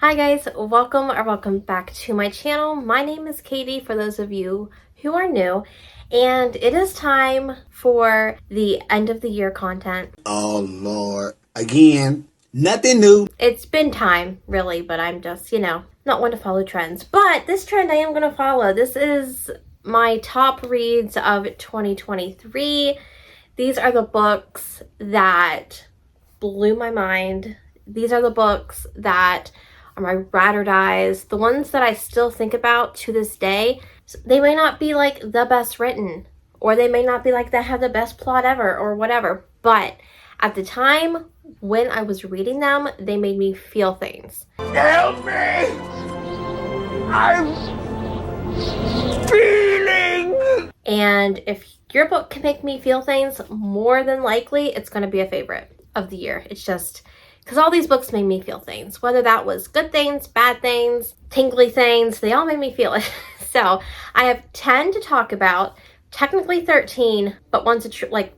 Hi guys, welcome back to my channel. My name is Katie for those of you who are new, and it is time for the end of the year content. Oh Lord. Again, nothing new. It's been time, really, but I'm just, not one to follow trends. But this trend I am going to follow. This is my top reads of 2023. These are the books that blew my mind. These are the books that are my ride or dies, the ones that I still think about to this day. They may not be like the best written, or they may not be like they have the best plot ever or whatever, but at the time when I was reading them, they made me feel things. Help me! I'm feeling. And if your book can make me feel things, more than likely it's going to be a favorite of the year. It's just because all these books made me feel things, whether that was good things, bad things, tingly things, they all made me feel it. So I have 10 to talk about, technically 13, but one's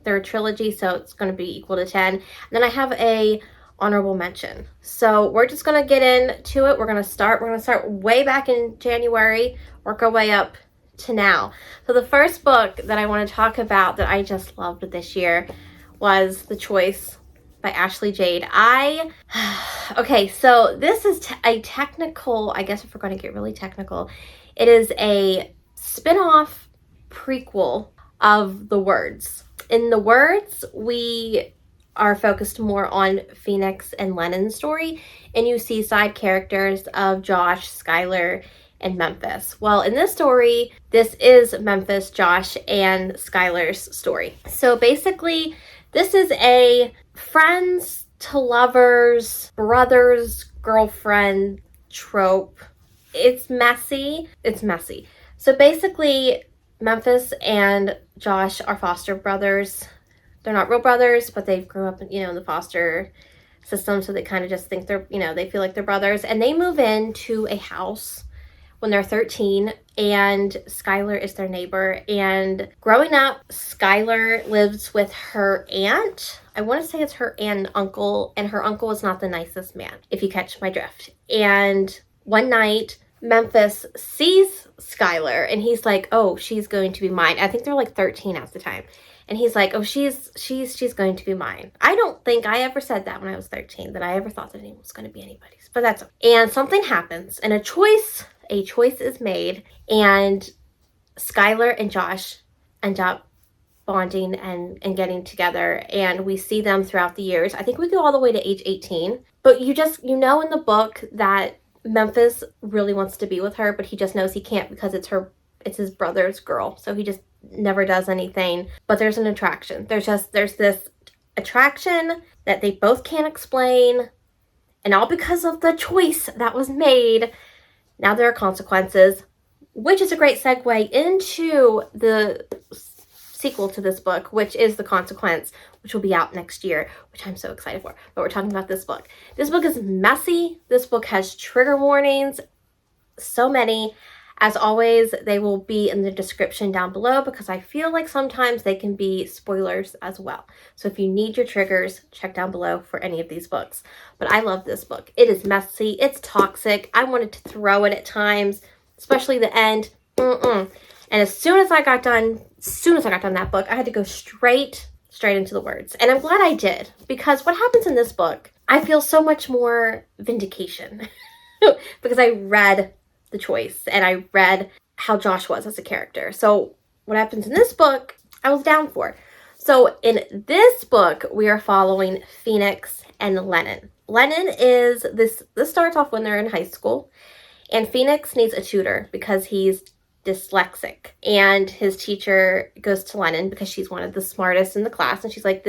they're a trilogy, so it's going to be equal to 10. And then I have a honorable mention. So we're just going to get into it. We're going to start way back in January, work our way up to now. So the first book that I want to talk about that I just loved this year was The Choice by Ashley Jade. Okay, so this is a technical, I guess if we're going to get really technical, it is a spin-off prequel of The Words. In The Words, we are focused more on Phoenix and Lennon's story, and you see side characters of Josh, Skylar, and Memphis. Well, in this story, this is Memphis, Josh, and Skylar's story. So basically, this is a friends to lovers, brothers, girlfriend trope. It's messy. So basically, Memphis and Josh are foster brothers. They're not real brothers, but they grew up, in the foster system, so they kind of just think they feel like they're brothers. And they move into a house when they're 13, and Skylar is their neighbor. And growing up, Skylar lives with her aunt. I want to say it's her aunt and uncle, and her uncle is not the nicest man, if you catch my drift. And one night, Memphis sees Skylar, and he's like, "Oh, she's going to be mine." I think they're like 13 at the time. And he's like, "Oh, she's going to be mine." I don't think I ever said that when I was 13, that I ever thought that it was going to be anybody's, but that's okay. And something happens, and a choice is made, and Skylar and Josh end up bonding and getting together, and we see them throughout the years. I think we go all the way to age 18, but in the book that Memphis really wants to be with her, but he just knows he can't because it's his brother's girl, so he just never does anything. But there's an attraction. There's this attraction that they both can't explain, and all because of the choice that was made. Now there are consequences, which is a great segue into the sequel to this book, which is The Consequence, which will be out next year, which I'm so excited for. But we're talking about this book. This book is messy. This book has trigger warnings, so many. As always, they will be in the description down below because I feel like sometimes they can be spoilers as well. So if you need your triggers, check down below for any of these books. But I love this book. It is messy. It's toxic. I wanted to throw it at times, especially the end. And as soon as I got done that book, I had to go straight into The Words. And I'm glad I did, because what happens in this book, I feel so much more vindication because I read The Choice, and I read how Josh was as a character. So what happens in this book, I was down for. So in this book, we are following Phoenix and Lennon. Lennon is this starts off when they're in high school, and Phoenix needs a tutor because he's dyslexic, and his teacher goes to Lennon because she's one of the smartest in the class, and she's like,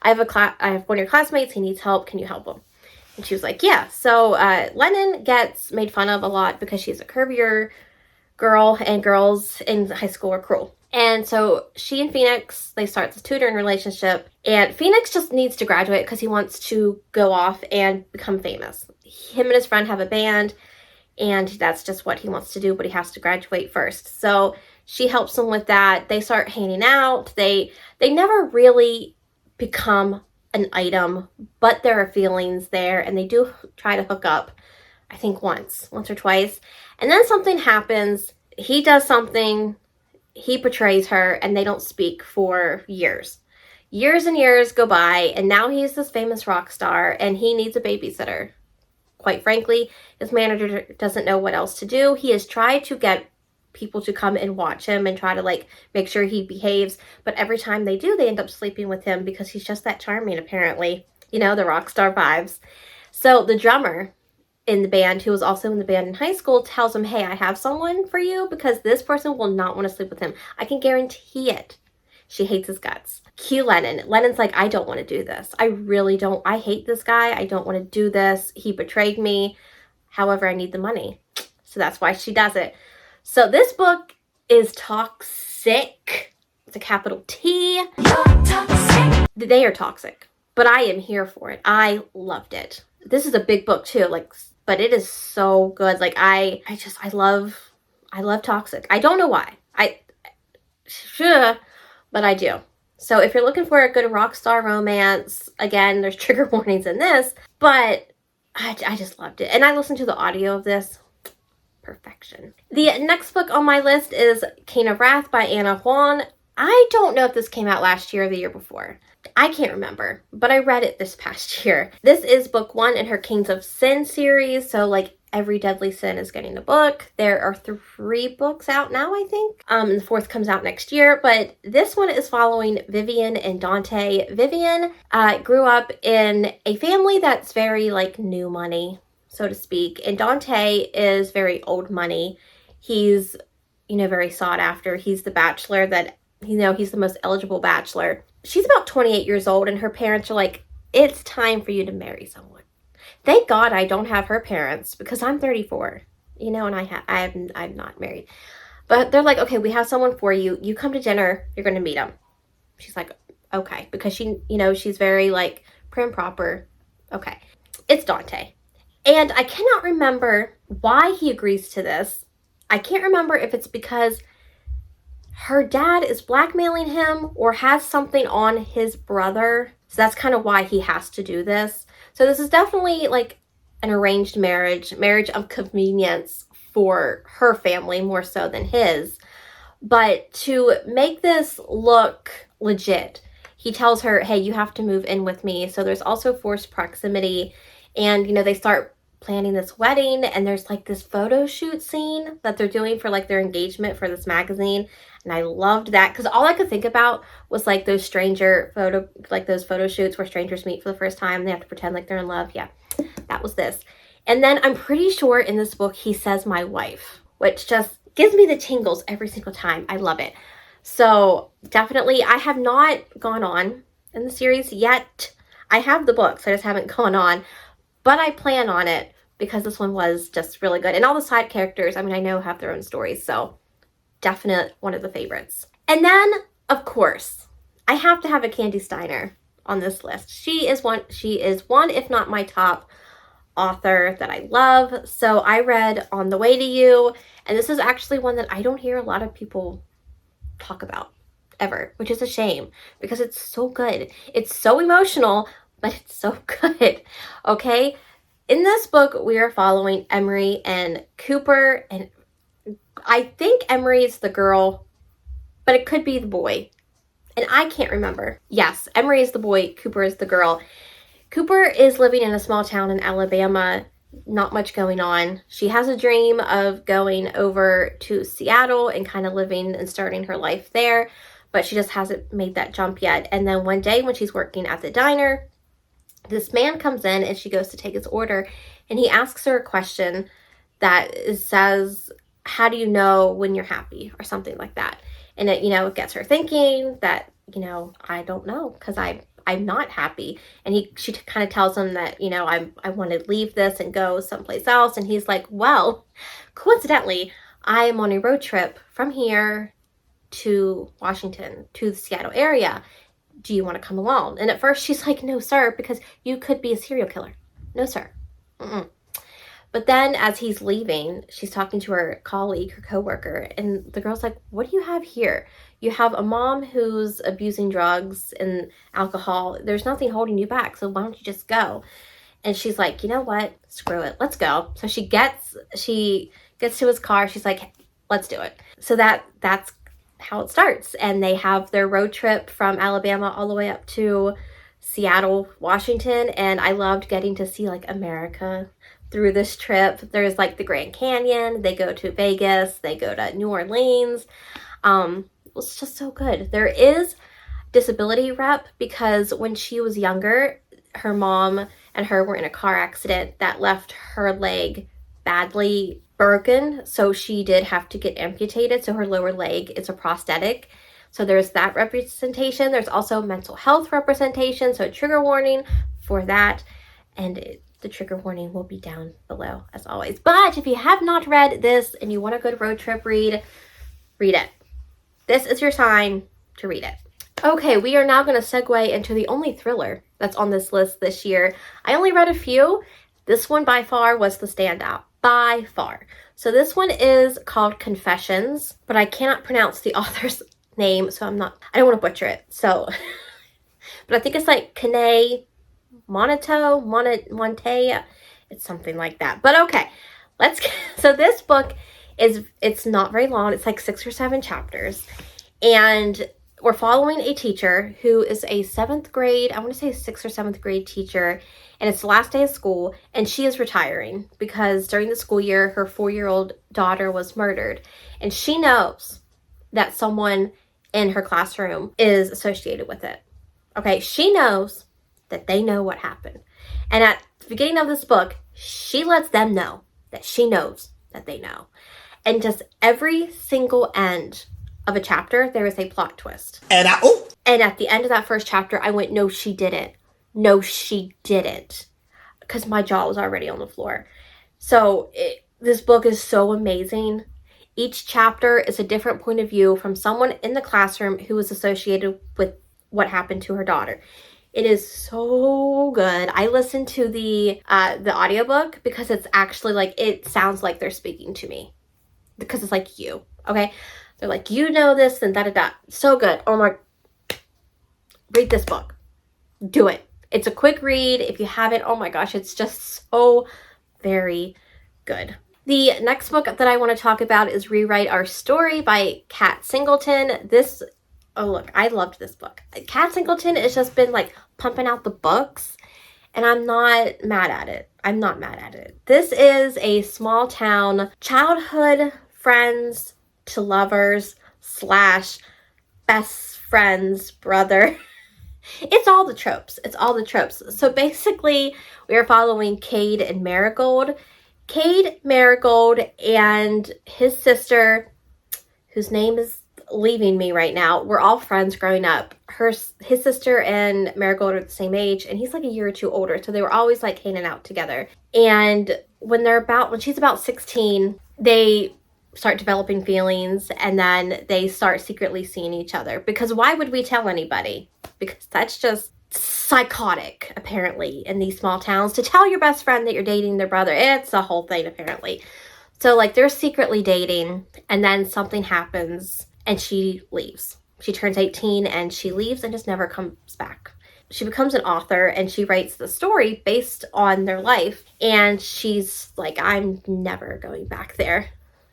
I have one of your classmates, he needs help, can you help him? And she was like, yeah. So Lennon gets made fun of a lot because she's a curvier girl, and girls in high school are cruel. And so she and Phoenix, they start this tutoring relationship, and Phoenix just needs to graduate because he wants to go off and become famous. Him and his friend have a band, and that's just what he wants to do, but he has to graduate first. So she helps him with that. They start hanging out. They never really become an item, but there are feelings there, and they do try to hook up. I think once or twice. And then something happens. He does something. He betrays her, and they don't speak for years. Years and years go by, and now he's this famous rock star, and he needs a babysitter. Quite frankly, his manager doesn't know what else to do. He has tried to get people to come and watch him and try to like make sure he behaves, but every time they do, they end up sleeping with him because he's just that charming, apparently. You know, the rock star vibes. So the drummer in the band, who was also in the band in high school, tells him, hey, I have someone for you because this person will not want to sleep with him. I can guarantee it. She hates his guts. Cue Lennon. Lennon's like, I don't want to do this. I really don't. I hate this guy. I don't want to do this. He betrayed me. However, I need the money. So that's why she does it. So this book is toxic. It's a capital T. Toxic. They are toxic, but I am here for it. I loved it. This is a big book too, like, but it is so good. Like I love toxic. I don't know why. But I do. So if you're looking for a good rock star romance, again, there's trigger warnings in this, but I just loved it. And I listened to the audio of this. Perfection. The next book on my list is Cane of Wrath by Anna Huan. I don't know if this came out last year or the year before. I can't remember, but I read it this past year. This is book 1 in her Kings of Sin series, so like every deadly sin is getting a book. There are 3 books out now, I think. The 4th comes out next year, but this one is following Vivian and Dante. Vivian grew up in a family that's very like new money, so to speak, and Dante is very old money. He's, you know, very sought after. He's the bachelor that, you know, he's the most eligible bachelor. She's about 28 years old, and her parents are like, it's time for you to marry someone. Thank God I don't have her parents, because I'm 34, you know, and I'm not married. But they're like, okay, we have someone for you. You come to dinner, you're going to meet him. She's like, okay, because she, you know, she's very like prim proper. Okay. It's Dante. And I cannot remember why he agrees to this. I can't remember if it's because her dad is blackmailing him or has something on his brother. So that's kind of why he has to do this. So this is definitely like an arranged marriage of convenience for her family more so than his. But to make this look legit, he tells her, hey, you have to move in with me. So there's also forced proximity. And, you know, they start planning this wedding, and there's like this photo shoot scene that they're doing for like their engagement for this magazine. And I loved that because all I could think about was like those those photo shoots where strangers meet for the first time. They have to pretend like they're in love. Yeah, that was this. And then I'm pretty sure in this book, he says my wife, which just gives me the tingles every single time. I love it. So definitely, I have not gone on in the series yet. I have the books, I just haven't gone on, but I plan on it because this one was just really good. And all the side characters, I mean, I know have their own stories, so definite one of the favorites. And then, of course, I have to have a Candy Steiner on this list. She is one, if not my top author that I love. So I read On the Way to You, and this is actually one that I don't hear a lot of people talk about ever, which is a shame because it's so good. It's so emotional, but it's so good. Okay? In this book, we are following Emery and Cooper, and I think Emery is the girl, but it could be the boy. And I can't remember. Yes, Emery is the boy, Cooper is the girl. Cooper is living in a small town in Alabama, not much going on. She has a dream of going over to Seattle and kind of living and starting her life there, but she just hasn't made that jump yet. And then one day when she's working at the diner, this man comes in and she goes to take his order, and he asks her a question that says, how do you know when you're happy, or something like that. And it, you know, it gets her thinking that, you know, I don't know because I'm not happy. And she kind of tells him that, you know, I want to leave this and go someplace else. And he's like, well, coincidentally, I am on a road trip from here to Washington, to the Seattle area. Do you want to come along? And at first she's like, no, sir, because you could be a serial killer. No, sir. Mm-mm. But then as he's leaving, she's talking to her colleague, her coworker, and the girl's like, what do you have here? You have a mom who's abusing drugs and alcohol. There's nothing holding you back, so why don't you just go? And she's like, you know what? Screw it. Let's go. So she gets to his car. She's like, let's do it. So that's how it starts. And they have their road trip from Alabama all the way up to Seattle, Washington. And I loved getting to see like America through this trip. There's like the Grand Canyon. They go to Vegas. They go to New Orleans. It was just so good. There is disability rep because when she was younger, her mom and her were in a car accident that left her leg badly broken. So she did have to get amputated. So her lower leg is a prosthetic. So there's that representation. There's also mental health representation. So trigger warning for that. And the trigger warning will be down below as always. But if you have not read this and you want a good road trip read, read it. This is your sign to read it. Okay, we are now going to segue into the only thriller that's on this list this year. I only read a few. This one by far was the standout. By far. So this one is called Confessions, but I cannot pronounce the author's name, so I don't want to butcher it. So, but I think it's like Kane Monte. It's something like that. But okay, so this book it's not very long. It's like 6 or 7 chapters. And we're following a teacher who is a 7th grade, I want to say 6th or 7th grade teacher, and it's the last day of school, and she is retiring because during the school year, her 4-year-old daughter was murdered, and she knows that someone in her classroom is associated with it. Okay, she knows that they know what happened. And at the beginning of this book, she lets them know that she knows that they know. And just every single end of a chapter, there is a plot twist. And at the end of that first chapter, I went, no, she didn't. No, she didn't. Because my jaw was already on the floor. So this book is so amazing. Each chapter is a different point of view from someone in the classroom who is associated with what happened to her daughter. It is so good. I listened to the audiobook because it's actually like, it sounds like they're speaking to me. Because it's like you, okay? They're like, you know this and da-da-da. So good. Oh my, read this book. Do it. It's a quick read. If you haven't, oh my gosh, it's just so very good. The next book that I want to talk about is Rewrite Our Story by Kat Singleton. Oh look, I loved this book. Kat Singleton has just been like pumping out the books, and I'm not mad at it. I'm not mad at it. This is a small town childhood friends to lovers / best friends brother. It's all the tropes. It's all the tropes. So basically, we are following Cade and Marigold. Cade Marigold and his sister, whose name is leaving me right now, we're all friends growing up. His sister and Marigold are the same age, and he's like a year or 2 older, so they were always like hanging out together. And when she's about 16, they start developing feelings, and then they start secretly seeing each other. Because why would we tell anybody? Because that's just psychotic, apparently, in these small towns, to tell your best friend that you're dating their brother. It's a whole thing, apparently. So like they're secretly dating, and then something happens and she leaves. She turns 18 and she leaves and just never comes back. She becomes an author and she writes the story based on their life. And she's like, I'm never going back there.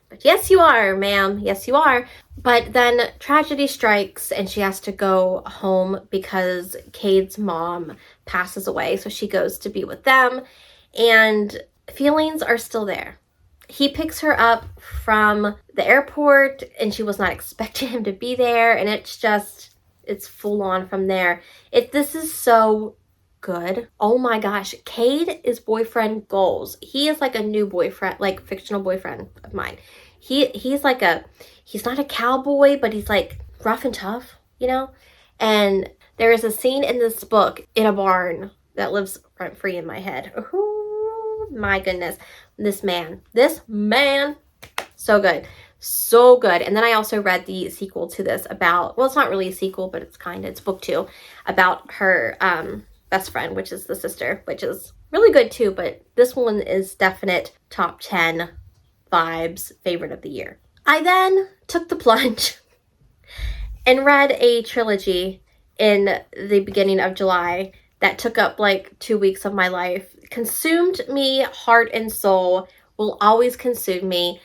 But yes, you are, ma'am. Yes, you are. But then tragedy strikes and she has to go home because Cade's mom passes away. So she goes to be with them, and feelings are still there. He picks her up from the airport and she was not expecting him to be there. And it's full on from there. This is so good. Oh my gosh. Cade is boyfriend goals. He is like a new boyfriend, like fictional boyfriend of mine. He's not a cowboy, but he's like rough and tough, you know? And there is a scene in this book in a barn that lives rent free in my head. Oh my goodness. This man, so good. So good. And then I also read the sequel to this about, well, it's not really a sequel, but it's book 2 about her best friend, which is the sister, which is really good too. But this one is definite top 10 vibes favorite of the year. I then took the plunge and read a trilogy in the beginning of July that took up like 2 weeks of my life. consumed me heart and soul, will always consume me.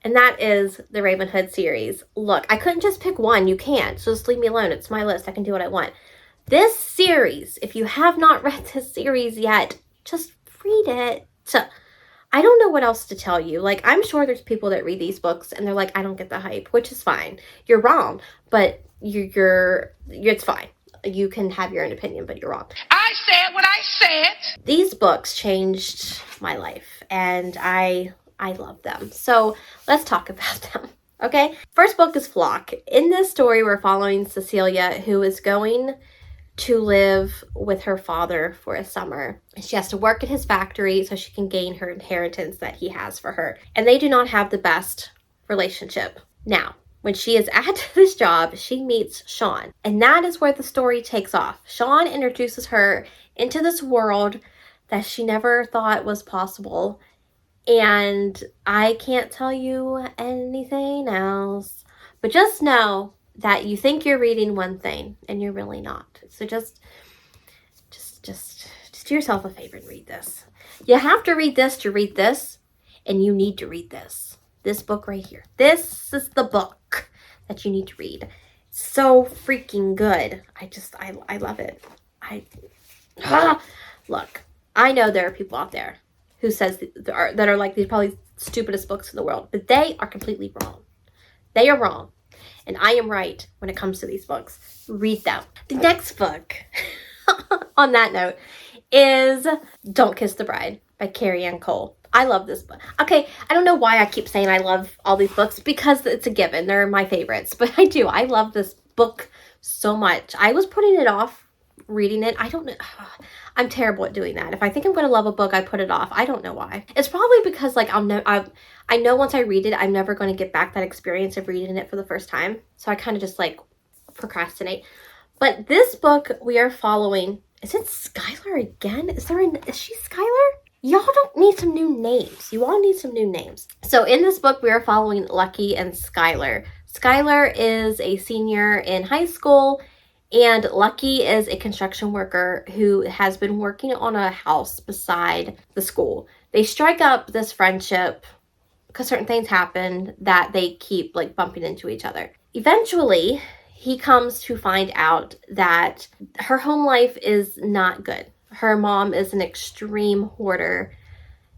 And that is the Raven Hood series. Look, I couldn't just pick one. You can't. So just leave me alone. It's my list. I can do what I want. This series, if you have not read this series yet, just read it. I don't know what else to tell you. Like, I'm sure there's people that read these books and they're like, I don't get the hype, which is fine. You're wrong, but it's fine. You can have your own opinion, but you're wrong. I said what I said. These books changed my life, and I love them. So let's talk about them. Okay, first book is Flock. In this story, we're following Cecilia, who is going to live with her father for a summer. She has to work at his factory so she can gain her inheritance that he has for her. And they do not have the best relationship. Now, when she is at this job, she meets Sean. And that is where the story takes off. Sean introduces her into this world that she never thought was possible. And I can't tell you anything else. But just know that you think you're reading one thing and you're really not. So just do yourself a favor and read this. You have to read this to read this, and you need to read this. This book right here. This is the book that you need to read. So freaking good. I love it. Look, I know there are people out there who says that are like these probably stupidest books in the world, but they are completely wrong. They are wrong. And I am right when it comes to these books. Read them. The next book, on that note, is Don't Kiss the Bride by Carrie Ann Cole. I love this book. Okay, I don't know why I keep saying I love all these books, because it's a given. They're my favorites. But I do. I love this book so much. I was putting it off reading it. I don't know. I'm terrible at doing that. If I think I'm going to love a book, I put it off. I don't know why. It's probably because like I know once I read it, I'm never going to get back that experience of reading it for the first time. So I kind of just like procrastinate. But this book we are following, is it Skylar again? Is she Skylar? Y'all don't need some new names. You all need some new names. So in this book, we are following Lucky and Skylar. Skylar is a senior in high school, and Lucky is a construction worker who has been working on a house beside the school. They strike up this friendship because certain things happen that they keep like bumping into each other. Eventually, he comes to find out that her home life is not good. Her mom is an extreme hoarder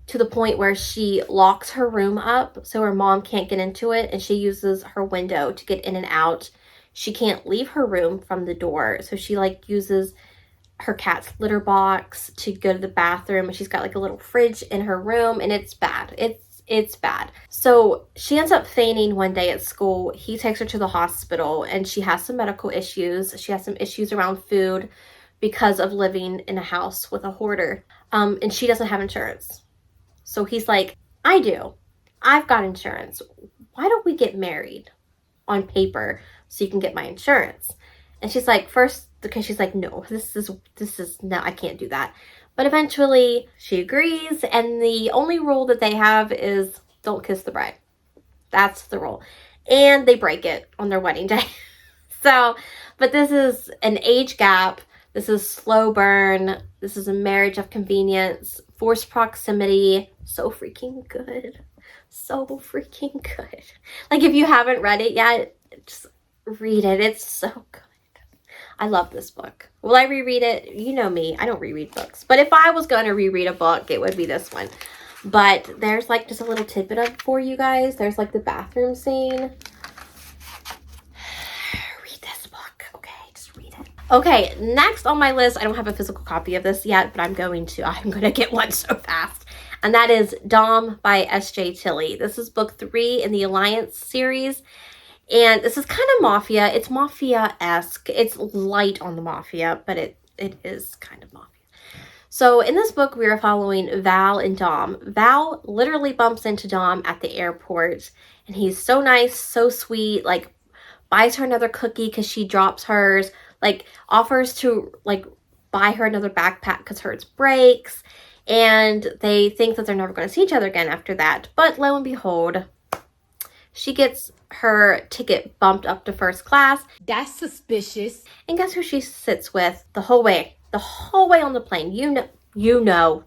to the point where she locks her room up so her mom can't get into it, and she uses her window to get in and out. She can't leave her room from the door, so she like uses her cat's litter box to go to the bathroom, and she's got like a little fridge in her room, and it's bad. It's bad. So she ends up fainting one day at school. He takes her to the hospital, and she has some medical issues. She has some issues around food because of living in a house with a hoarder. And she doesn't have insurance. So he's like, I do. I've got insurance. Why don't we get married on paper so you can get my insurance? And she's like, first, because she's like, no, this is no, I can't do that. But eventually she agrees, and the only rule that they have is don't kiss the bride. That's the rule. And they break it on their wedding day. So, but this is an age gap. This is slow burn. This is a marriage of convenience, forced proximity. So freaking good. So freaking good. Like, if you haven't read it yet, just read it. It's so good. I love this book. Will I reread it? You know me. I don't reread books. But if I was going to reread a book, it would be this one. But there's like just a little tidbit of for you guys. There's like the bathroom scene. Read this book. Okay, just read it. Okay, next on my list, I don't have a physical copy of this yet, but I'm going to get one so fast. And that is Dom by S.J. Tilley. This is book 3 in the Alliance series. And this is kind of mafia. It's mafia-esque. It's light on the mafia, but it is kind of mafia. So in this book, we are following Val and Dom. Val literally bumps into Dom at the airport, and he's so nice, so sweet, like buys her another cookie because she drops hers, like offers to like buy her another backpack because hers breaks, and they think that they're never going to see each other again after that. But lo and behold, she gets her ticket bumped up to first class. That's suspicious. And guess who she sits with the whole way on the plane? You know, You know.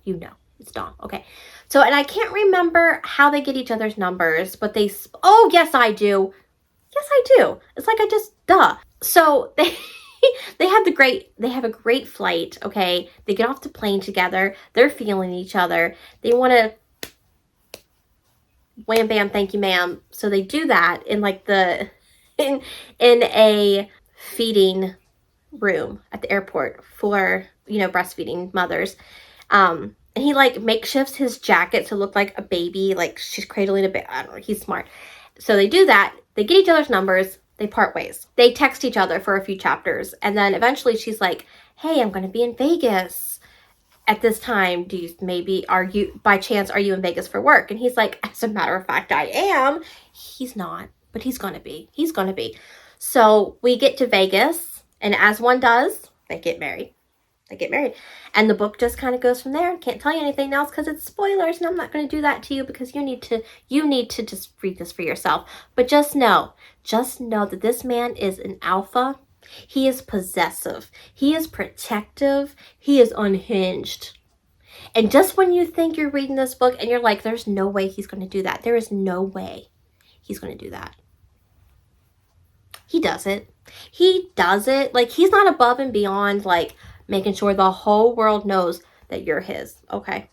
It's Dawn. Okay. So, and I can't remember how they get each other's numbers, but oh, yes, I do. Yes, I do. It's like I just, duh. So they have a great flight, okay? They get off the plane together. They're feeling each other. They want to wham bam, thank you, ma'am. So they do that in like in a feeding room at the airport for, breastfeeding mothers. And he like makeshifts his jacket to look like a baby, like she's cradling a baby. I don't know, he's smart. So they do that. They get each other's numbers. They part ways. They text each other for a few chapters. And then eventually she's like, hey, I'm going to be in Vegas at this time. By chance, are you in Vegas for work? And he's like, as a matter of fact, I am. He's not, but he's going to be. He's going to be. So we get to Vegas, and as one does, they get married. And the book just kind of goes from there. I can't tell you anything else because it's spoilers, and I'm not going to do that to you because you need to just read this for yourself. But just know that this man is an alpha. He is possessive. He is protective. He is unhinged. And just when you think you're reading this book and you're like, there's no way he's going to do that. There is no way he's going to do that. He does it. Like, he's not above and beyond, like, making sure the whole world knows that you're his, okay?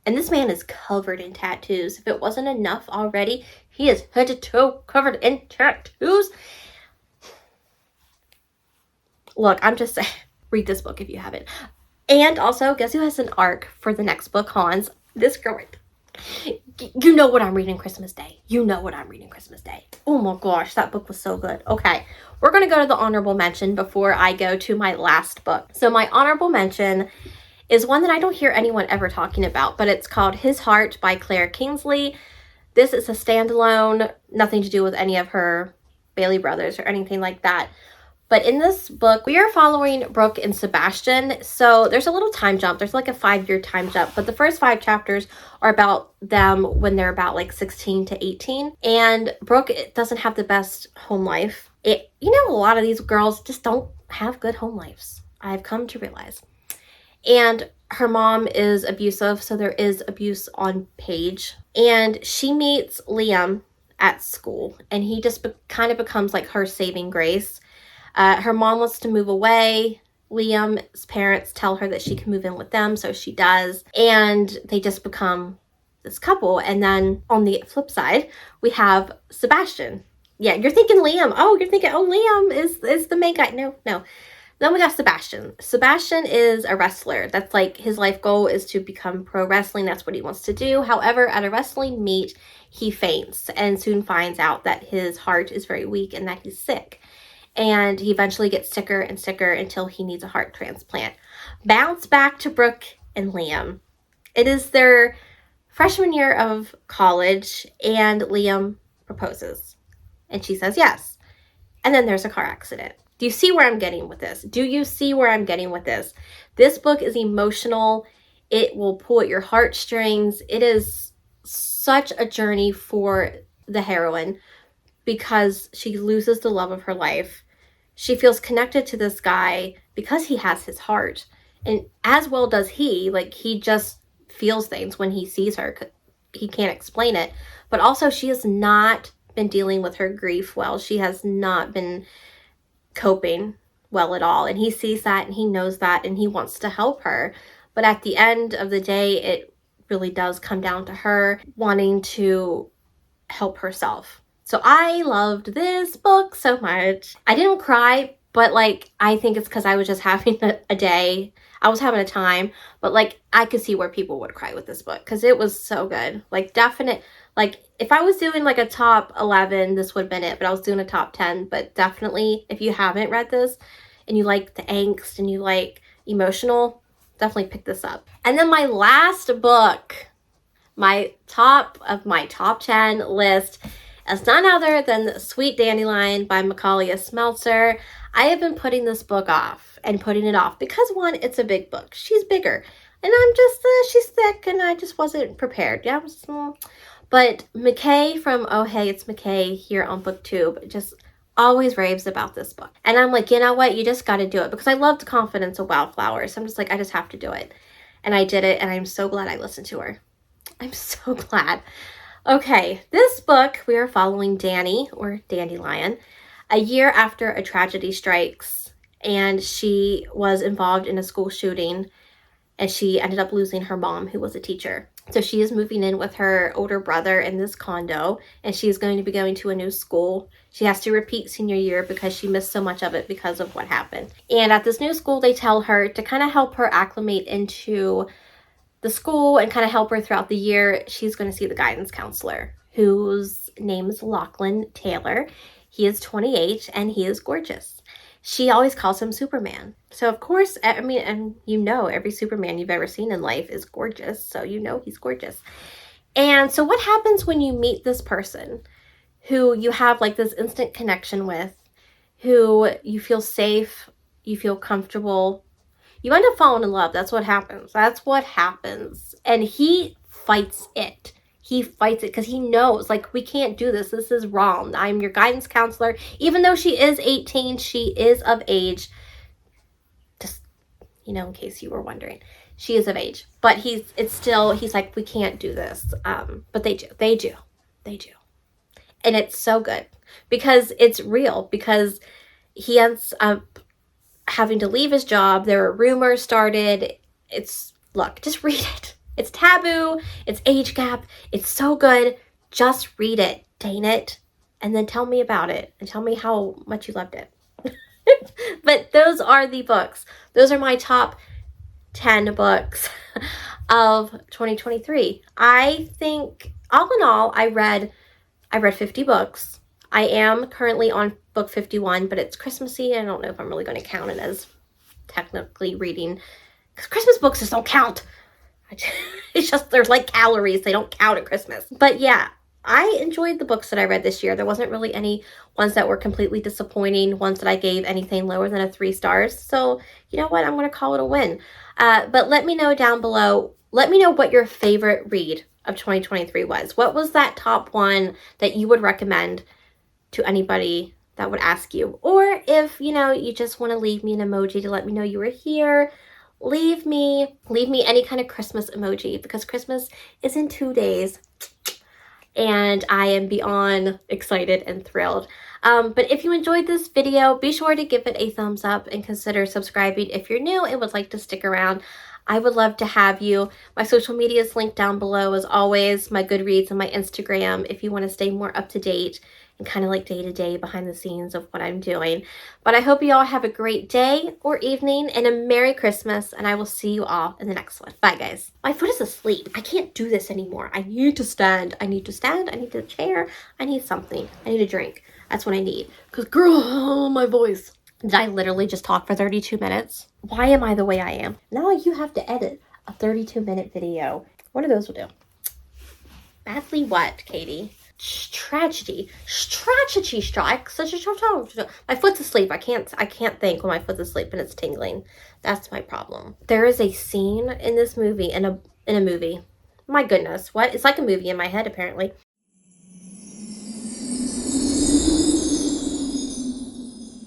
And this man is covered in tattoos. If it wasn't enough already, he is head to toe covered in tattoos. Look, I'm just saying, read this book if you haven't. And also, guess who has an arc for the next book, Hans? This girl right there. You know what I'm reading Christmas Day. Oh my gosh, that book was so good. Okay, we're going to go to the honorable mention before I go to my last book. So my honorable mention is one that I don't hear anyone ever talking about, but it's called His Heart by Claire Kingsley. This is a standalone, nothing to do with any of her Bailey brothers or anything like that. But in this book, we are following Brooke and Sebastian. So there's a little time jump. There's like a 5-year time jump. But the first 5 chapters are about them when they're about like 16 to 18. And Brooke doesn't have the best home life. A lot of these girls just don't have good home lives. I've come to realize. And her mom is abusive. So there is abuse on Paige. And she meets Liam at school. And he just kind of becomes like her saving grace. Her mom wants to move away. Liam's parents tell her that she can move in with them, so she does. And they just become this couple. And then on the flip side, we have Sebastian. Yeah, you're thinking Liam. Oh, Liam is the main guy. No. Then we got Sebastian. Sebastian is a wrestler. That's like his life goal is to become pro wrestling. That's what he wants to do. However, at a wrestling meet, he faints and soon finds out that his heart is very weak and that he's sick. And he eventually gets sicker and sicker until he needs a heart transplant. Bounce back to Brooke and Liam. It is their freshman year of college, and Liam proposes. And she says yes. And then there's a car accident. Do you see where I'm getting with this? This book is emotional. It will pull at your heartstrings. It is such a journey for the heroine, because she loses the love of her life. She feels connected to this guy because he has his heart. And as well does he. Like, he just feels things when he sees her. He can't explain it. But also, she has not been dealing with her grief well. She has not been coping well at all. And he sees that, and he knows that, and he wants to help her. But at the end of the day, it really does come down to her wanting to help herself. So I loved this book so much. I didn't cry, but like, I think it's because I was just having a day. I was having a time, but like, I could see where people would cry with this book because it was so good. Like, if I was doing like a top 11, this would have been it, but I was doing a top 10. But definitely, if you haven't read this and you like the angst and you like emotional, definitely pick this up. And then my last book, my top 10 list, is none other than Sweet Dandelion by Macaulay Smeltzer. I have been putting this book off and putting it off because, one, it's a big book. She's bigger. And I'm just, she's thick, and I just wasn't prepared. Yeah, but McKay from Oh Hey, It's McKay here on BookTube just always raves about this book. And I'm like, you know what? You just got to do it, because I loved Confidence of Wildflowers. So I'm just like, I just have to do it. And I did it, and I'm so glad I listened to her. I'm so glad. Okay, this book, we are following Danny, or Dandelion, a year after a tragedy strikes, and she was involved in a school shooting, and she ended up losing her mom, who was a teacher. So she is moving in with her older brother in this condo, and she is going to be going to a new school. She has to repeat senior year because she missed so much of it because of what happened. And at this new school, they tell her to kind of help her acclimate into the school and kind of help her throughout the year. She's going to see the guidance counselor, whose name is Lachlan Taylor. He is 28 and he is gorgeous. She always calls him Superman. So of course, I mean, and you know, every Superman you've ever seen in life is gorgeous. So you know he's gorgeous. And so what happens when you meet this person who you have like this instant connection with, who you feel safe, you feel comfortable, you end up falling in love. That's what happens. That's what happens. And he fights it. He fights it because he knows, like, we can't do this. This is wrong. I'm your guidance counselor. Even though she is 18, she is of age. Just, you know, in case you were wondering. She is of age. But he's like, we can't do this. But they do. And it's so good because it's real. Because he ends up having to leave his job. There were rumors started. Look, just read it. It's taboo. It's age gap. It's so good. Just read it. Dang it. And then tell me about it. And tell me how much you loved it. But those are the books. Those are my top 10 books of 2023. I think, all in all, I read 50 books. I am currently on book 51, but it's Christmassy. I don't know if I'm really going to count it as technically reading, because Christmas books just don't count. It's just, there's like calories. They don't count at Christmas. But yeah, I enjoyed the books that I read this year. There wasn't really any ones that were completely disappointing, ones that I gave anything lower than a 3 stars. So you know what? I'm going to call it a win. But let me know down below. Let me know what your favorite read of 2023 was. What was that top one that you would recommend to anybody that would ask you? Or if, you know, you just want to leave me an emoji to let me know you were here, leave me any kind of Christmas emoji, because Christmas is in 2 days and I am beyond excited and thrilled. But if you enjoyed this video, be sure to give it a thumbs up and consider subscribing if you're new and would like to stick around. I would love to have you. My social media is linked down below as always, my Goodreads and my Instagram, if you want to stay more up to date and kind of like day-to-day behind the scenes of what I'm doing. But I hope you all have a great day or evening and a Merry Christmas, and I will see you all in the next one. Bye, guys. My foot is asleep. I can't do this anymore. I need to stand. I need a chair. I need something. I need a drink. That's what I need. Because, girl, my voice. Did I literally just talk for 32 minutes? Why am I the way I am? Now you have to edit a 32-minute video. One of those will do. Badly what, Katie? Strategy strikes. My foot's asleep. I can't think when my foot's asleep and it's tingling. That's my problem. There is a scene in this movie, in a movie. My goodness, what? It's like a movie in my head, apparently.